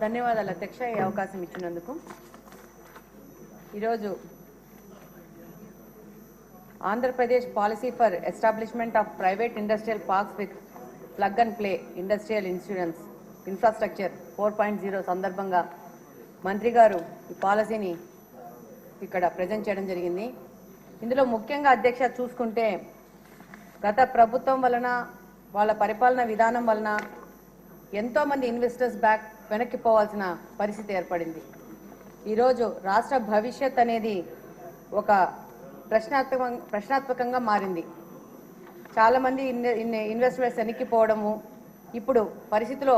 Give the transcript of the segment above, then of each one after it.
ధన్యవాదాలు అధ్యక్ష, ఈ అవకాశం ఇచ్చినందుకు. ఈరోజు Andhra Pradesh policy for establishment of private industrial parks with plug and play industrial insurance infrastructure 4.0 సందర్భంగా మంత్రి గారు ఈ పాలసీని ఇక్కడ ప్రజెంట్ చేయడం జరిగింది. ఇందులో ముఖ్యంగా అధ్యక్ష చూసుకుంటే గత ప్రభుత్వం వలన వాళ్ళ పరిపాలన విధానం వలన ఎంతోమంది ఇన్వెస్టర్స్ బ్యాక్ వెనక్కి పోవాల్సిన పరిస్థితి ఏర్పడింది. ఈరోజు రాష్ట్ర భవిష్యత్ అనేది ఒక ప్రశ్నాత్మకంగా మారింది. చాలామంది ఇన్వెస్ట్మెంట్స్ వెనక్కిపోవడము, ఇప్పుడు పరిస్థితిలో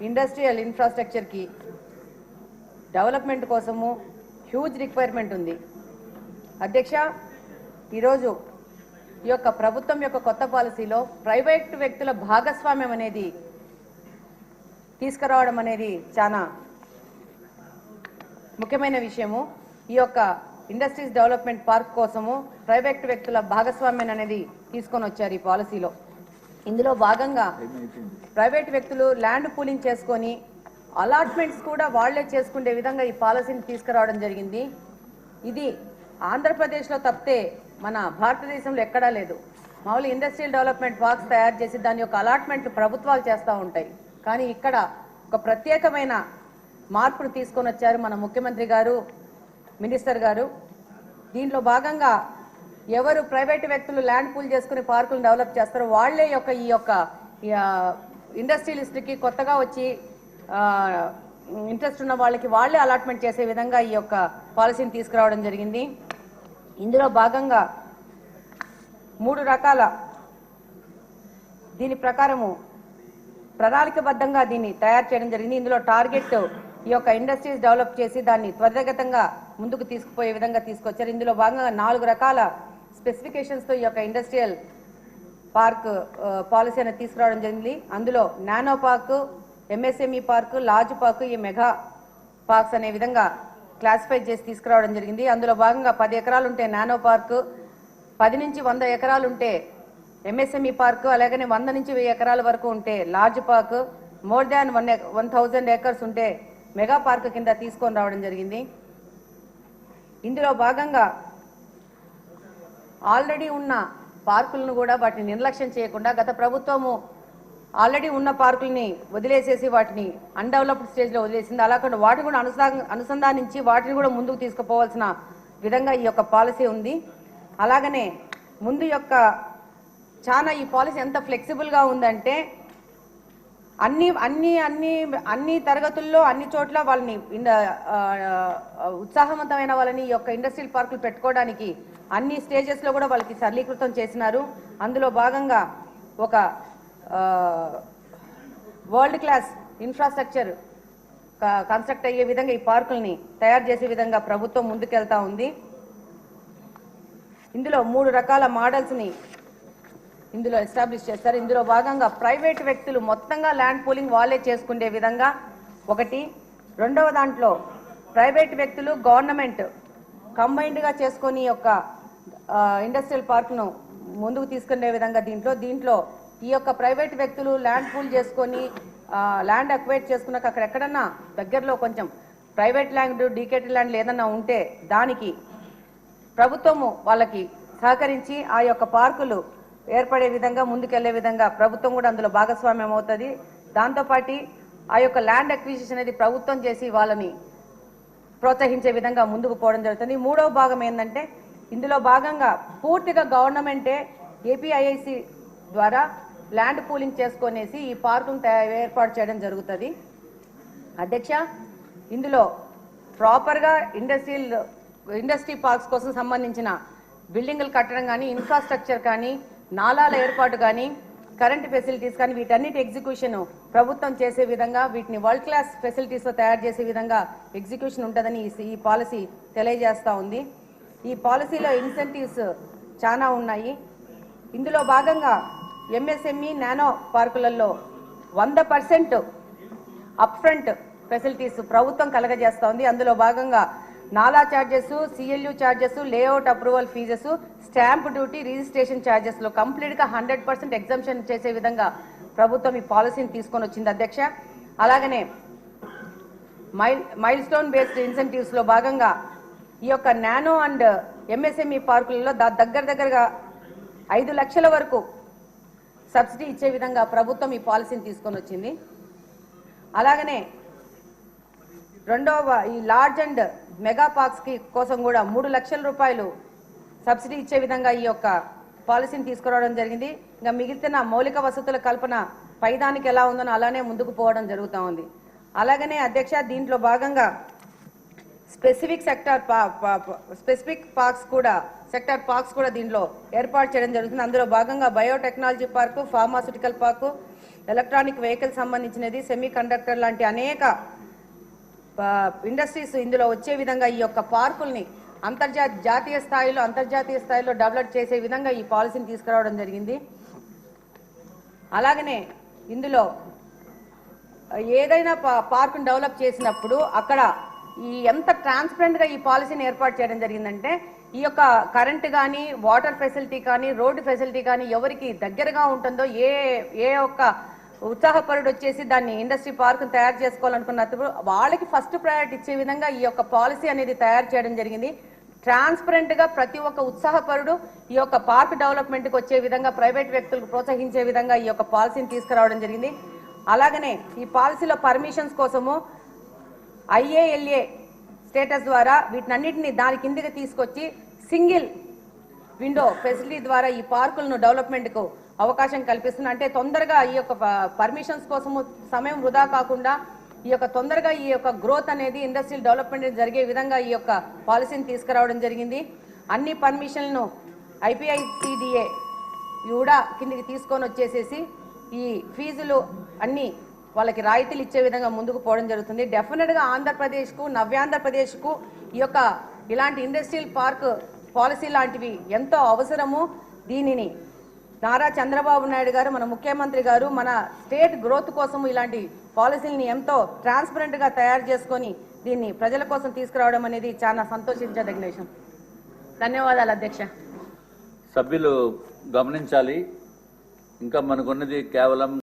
ఇండస్ట్రియల్ ఇన్ఫ్రాస్ట్రక్చర్కి డెవలప్మెంట్ కోసము హ్యూజ్ రిక్వైర్మెంట్ ఉంది. అధ్యక్ష, ఈరోజు ఈ యొక్క ప్రభుత్వం యొక్క కొత్త పాలసీలో ప్రైవేట్ వ్యక్తుల భాగస్వామ్యం అనేది తీసుకురావడం అనేది చాలా ముఖ్యమైన విషయము. ఈ యొక్క ఇండస్ట్రీస్ డెవలప్మెంట్ పార్క్ కోసము ప్రైవేట్ వ్యక్తుల భాగస్వామ్యం అనేది తీసుకొని వచ్చారు ఈ పాలసీలో. ఇందులో భాగంగా ప్రైవేట్ వ్యక్తులు ల్యాండ్ పూలింగ్ చేసుకొని అలాట్మెంట్స్ కూడా వాళ్లే చేసుకునే విధంగా ఈ పాలసీని తీసుకురావడం జరిగింది. ఇది ఆంధ్రప్రదేశ్లో తప్పితే మన భారతదేశంలో ఎక్కడా లేదు. మామూలు ఇండస్ట్రియల్ డెవలప్మెంట్ పార్క్స్ తయారు చేసి దాని యొక్క అలాట్మెంట్ ప్రభుత్వాలు చేస్తూ ఉంటాయి. కానీ ఇక్కడ ఒక ప్రత్యేకమైన మార్పును తీసుకొని వచ్చారు మన ముఖ్యమంత్రి గారు, మినిస్టర్ గారు. దీంట్లో భాగంగా ఎవరు ప్రైవేట్ వ్యక్తులు ల్యాండ్ పూల్ చేసుకుని పార్కులను డెవలప్ చేస్తారో వాళ్లే ఈ యొక్క ఇండస్ట్రియలిస్ట్కి కొత్తగా వచ్చి ఇంట్రెస్ట్ ఉన్న వాళ్ళకి వాళ్లే అలాట్మెంట్ చేసే విధంగా ఈ యొక్క పాలసీని తీసుకురావడం జరిగింది. ఇందులో భాగంగా 3 రకాల దీని ప్రకారము ప్రణాళికబద్ధంగా దీన్ని తయారు చేయడం జరిగింది. ఇందులో టార్గెట్ ఈ యొక్క ఇండస్ట్రీస్ డెవలప్ చేసి దాన్ని త్వరితగతంగా ముందుకు తీసుకుపోయే విధంగా తీసుకొచ్చారు. ఇందులో భాగంగా 4 రకాల స్పెసిఫికేషన్స్తో ఈ యొక్క ఇండస్ట్రియల్ పార్క్ పాలసీ అనేది తీసుకురావడం జరిగింది. అందులో nano park, MSME park, large park, ఈ మెగా పార్క్స్ అనే విధంగా క్లాసిఫై చేసి తీసుకురావడం జరిగింది. అందులో భాగంగా 10 ఎకరాలు ఉంటే నానో పార్క్, 10 నుంచి 100 ఎకరాలు ఉంటే ఎంఎస్ఎంఈ పార్క్, అలాగనే 100 నుంచి 1000 ఎకరాల వరకు ఉంటే large park, more than 1000 acres ఉంటే మెగా పార్క్ కింద తీసుకొని రావడం జరిగింది. ఇందులో భాగంగా ఆల్రెడీ ఉన్న పార్కులను కూడా వాటిని నిర్లక్ష్యం చేయకుండా గత ప్రభుత్వము ఆల్రెడీ ఉన్న పార్కుల్ని వదిలేసేసి వాటిని అన్డెవలప్డ్ స్టేజ్లో వదిలేసింది. అలా కాకుండా వాటిని కూడా అనుసంధానించి వాటిని కూడా ముందుకు తీసుకుపోవాల్సిన విధంగా ఈ యొక్క పాలసీ ఉంది. అలాగనే ముందు యొక్క చాలా ఈ పాలసీ ఎంత ఫ్లెక్సిబుల్గా ఉందంటే అన్ని తరగతుల్లో అన్ని చోట్ల వాళ్ళని ఉత్సాహవంతమైన వాళ్ళని ఈ యొక్క ఇండస్ట్రియల్ పార్కులు పెట్టుకోవడానికి అన్ని స్టేజెస్లో కూడా వాళ్ళకి సరళీకృతం చేసినారు. అందులో భాగంగా ఒక వరల్డ్ క్లాస్ ఇన్ఫ్రాస్ట్రక్చర్ కన్స్ట్రక్ట్ అయ్యే విధంగా ఈ పార్కుల్ని తయారు చేసే విధంగా ప్రభుత్వం ముందుకెళ్తా ఉంది. ఇందులో 3 రకాల మోడల్స్ని ఇందులో ఎస్టాబ్లిష్ చేస్తారు. ఇందులో భాగంగా ప్రైవేట్ వ్యక్తులు మొత్తంగా ల్యాండ్ పూలింగ్ వాళ్ళే చేసుకునే విధంగా ఒకటి. రెండవ దాంట్లో ప్రైవేట్ వ్యక్తులు గవర్నమెంట్ కంబైన్డ్గా చేసుకొని యొక్క ఇండస్ట్రియల్ పార్క్ను ముందుకు తీసుకునే విధంగా దీంట్లో ఈ యొక్క ప్రైవేట్ వ్యక్తులు ల్యాండ్ పూల్ చేసుకొని ల్యాండ్ అక్వైర్ చేసుకున్నాక అక్కడ ఎక్కడన్నా దగ్గరలో కొంచెం ప్రైవేట్ ల్యాండ్, డీకేటెడ్ ల్యాండ్లు ఏదన్నా ఉంటే దానికి ప్రభుత్వము వాళ్ళకి సహకరించి ఆ యొక్క పార్కులు ఏర్పడే విధంగా ముందుకెళ్లే విధంగా ప్రభుత్వం కూడా అందులో భాగస్వామ్యం అవుతుంది. దాంతోపాటు ఆ యొక్క ల్యాండ్ అక్విజిషన్ అనేది ప్రభుత్వం చేసి వాళ్ళని ప్రోత్సహించే విధంగా ముందుకు పోవడం జరుగుతుంది. 3వ భాగం ఏంటంటే ఇందులో భాగంగా పూర్తిగా గవర్నమెంటే ఏపీఐఐసి ద్వారా ల్యాండ్ పూలింగ్ చేసుకొనేసి ఈ పార్కును ఏర్పాటు చేయడం జరుగుతుంది. అధ్యక్ష, ఇందులో ప్రాపర్గా ఇండస్ట్రీ పార్క్స్ కోసం సంబంధించిన బిల్డింగులు కట్టడం కానీ, ఇన్ఫ్రాస్ట్రక్చర్ కానీ, నాలాల ఏర్పాటు కానీ, కరెంట్ ఫెసిలిటీస్ కానీ వీటన్నిటి ఎగ్జిక్యూషన్ ప్రభుత్వం చేసే విధంగా వీటిని వరల్డ్ క్లాస్ ఫెసిలిటీస్తో తయారు చేసే విధంగా ఎగ్జిక్యూషన్ ఉంటుందని ఈ పాలసీ తెలియజేస్తూ ఉంది. ఈ పాలసీలో ఇన్సెంటివ్స్ చాలా ఉన్నాయి. ఇందులో భాగంగా ఎంఎస్ఎంఈ నానో పార్కులలో 100% అప్ ఫ్రంట్ ఫెసిలిటీస్ ప్రభుత్వం కలగజేస్తూ ఉంది. అందులో భాగంగా NALA charges, CLU charges, layout approval fees, stamp duty, registration ఛార్జెస్లో కంప్లీట్గా 100% ఎగ్జంప్షన్ చేసే విధంగా ప్రభుత్వం ఈ పాలసీని తీసుకొని వచ్చింది అధ్యక్ష. అలాగనే మైల్ స్టోన్ బేస్డ్ ఇన్సెంటివ్స్లో భాగంగా ఈ యొక్క నానో అండ్ ఎంఎస్ఎంఈ పార్కులలో దగ్గరగా 5 లక్షల వరకు సబ్సిడీ ఇచ్చే విధంగా ప్రభుత్వం ఈ పాలసీని తీసుకొని వచ్చింది. అలాగనే రెండవ ఈ లార్జ్ అండ్ మెగా పార్క్స్కి కోసం కూడా 3 లక్షల రూపాయలు సబ్సిడీ ఇచ్చే విధంగా ఈ యొక్క పాలసీని తీసుకురావడం జరిగింది. ఇంకా మిగిలిన మౌలిక వసతుల కల్పన పైదానికి ఎలా ఉందో అలానే ముందుకు పోవడం జరుగుతూ ఉంది. అలాగనే అధ్యక్ష, దీంట్లో భాగంగా స్పెసిఫిక్ పార్క్స్ కూడా దీంట్లో ఏర్పాటు చేయడం జరుగుతుంది. అందులో భాగంగా biotechnology park, pharmaceutical park, electronic vehicle సంబంధించినది, సెమీ కండక్టర్ లాంటి అనేక ఇండస్ట్రీస్ ఇందులో వచ్చే విధంగా ఈ యొక్క పార్కుల్ని జాతీయ స్థాయిలో డెవలప్ చేసే విధంగా ఈ పాలసీని తీసుకురావడం జరిగింది. అలాగనే ఇందులో ఏదైనా పార్కును డెవలప్ చేసినప్పుడు అక్కడ ఎంత ట్రాన్స్పరెంట్గా ఈ పాలసీని ఏర్పాటు చేయడం జరిగిందంటే ఈ యొక్క కరెంట్ కానీ, వాటర్ ఫెసిలిటీ కానీ, రోడ్డు ఫెసిలిటీ కానీ ఎవరికి దగ్గరగా ఉంటుందో ఏ ఒక్క ఉత్సాహపరుడు వచ్చేసి దాన్ని ఇండస్ట్రీ పార్కును తయారు చేసుకోవాలనుకున్నప్పుడు వాళ్ళకి ఫస్ట్ ప్రయారిటీ ఇచ్చే విధంగా ఈ యొక్క పాలసీ అనేది తయారు చేయడం జరిగింది. ట్రాన్స్పరెంట్గా ప్రతి ఒక్క ఉత్సాహపరుడు ఈ యొక్క పార్క్ డెవలప్మెంట్కి వచ్చే విధంగా, ప్రైవేట్ వ్యక్తులకు ప్రోత్సహించే విధంగా ఈ యొక్క పాలసీని తీసుకురావడం జరిగింది. అలాగనే ఈ పాలసీలో పర్మిషన్స్ కోసము IALA స్టేటస్ ద్వారా వీటినన్నింటినీ దాని కిందకి తీసుకొచ్చి సింగిల్ విండో ఫెసిలిటీ ద్వారా ఈ పార్కులను డెవలప్మెంట్కు అవకాశం కల్పిస్తుంది. అంటే తొందరగా ఈ యొక్క పర్మిషన్స్ కోసము సమయం వృధా కాకుండా తొందరగా ఈ యొక్క గ్రోత్ అనేది ఇండస్ట్రియల్ డెవలప్మెంట్ జరిగే విధంగా ఈ యొక్క పాలసీని తీసుకురావడం జరిగింది. అన్ని పర్మిషన్లను IPICDA కూడా కిందికి తీసుకొని వచ్చేసేసి ఈ ఫీజులు అన్ని వాళ్ళకి రాయితీలు ఇచ్చే విధంగా ముందుకు పోవడం జరుగుతుంది. డెఫినెట్గా ఆంధ్రప్రదేశ్కు, నవ్యాంధ్రప్రదేశ్కు ఇలాంటి ఇండస్ట్రియల్ పార్క్ పాలసీ లాంటివి ఎంతో అవసరము. దీనిని నారా చంద్రబాబు నాయుడు గారు, మన ముఖ్యమంత్రి గారు, మన స్టేట్ గ్రోత్ కోసం ఇలాంటి పాలసీలని ఎంతో ట్రాన్స్పరెంట్గా తయారు చేసుకొని దీన్ని ప్రజల కోసం తీసుకురావడం అనేది చాలా సంతోషించదగిన విషయం. ధన్యవాదాలు అధ్యక్ష. సభ్యులు గమనించాలి, ఇంకా మనకున్నది కేవలం